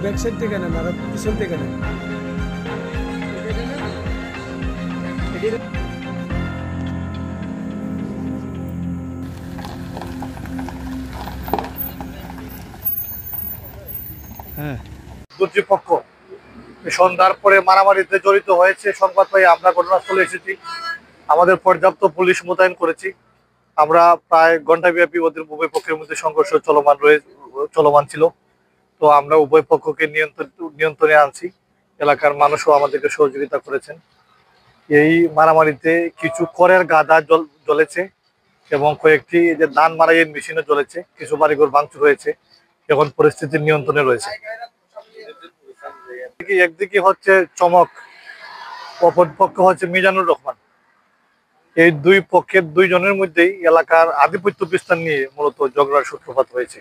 Back side থেকে না আর পিছন থেকে না হ্যাঁ কর্তৃপক্ষ সন্ধ্যার পরে মারামারিতে জড়িত হয়েছে সংবাদ পেয়ে আমরা ঘটনাস্থলে এসেছি। আমাদের পর্যাপ্ত পুলিশ মোতায়েন করেছি। আমরা প্রায় ঘণ্টাব্যাপী ওদের উভয় পক্ষের মধ্যে সংঘর্ষ চলমান ছিল। তো আমরা উভয় পক্ষকে নিয়ন্ত্রণে আনছি। এলাকার মানুষও আমাদেরকে সহযোগিতা করেছেন। এই মারামারিতে কিছু খড়ের গাদা জ্বলেছে এবং কয়েকটি যে ধান মারাইয়ের মেশিনও জ্বলেছে। কিছু বাড়িঘর ভাঙচুর হয়েছে। এখন পরিস্থিতির নিয়ন্ত্রণে রয়েছে। একদিকে হচ্ছে চমক, অপর পক্ষ হচ্ছে মিজানুর রহমান। এই দুই পক্ষের দুইজনের মধ্যেই এলাকার আধিপত্য বিস্তার নিয়ে মূলত ঝগড়ার সূত্রপাত হয়েছে।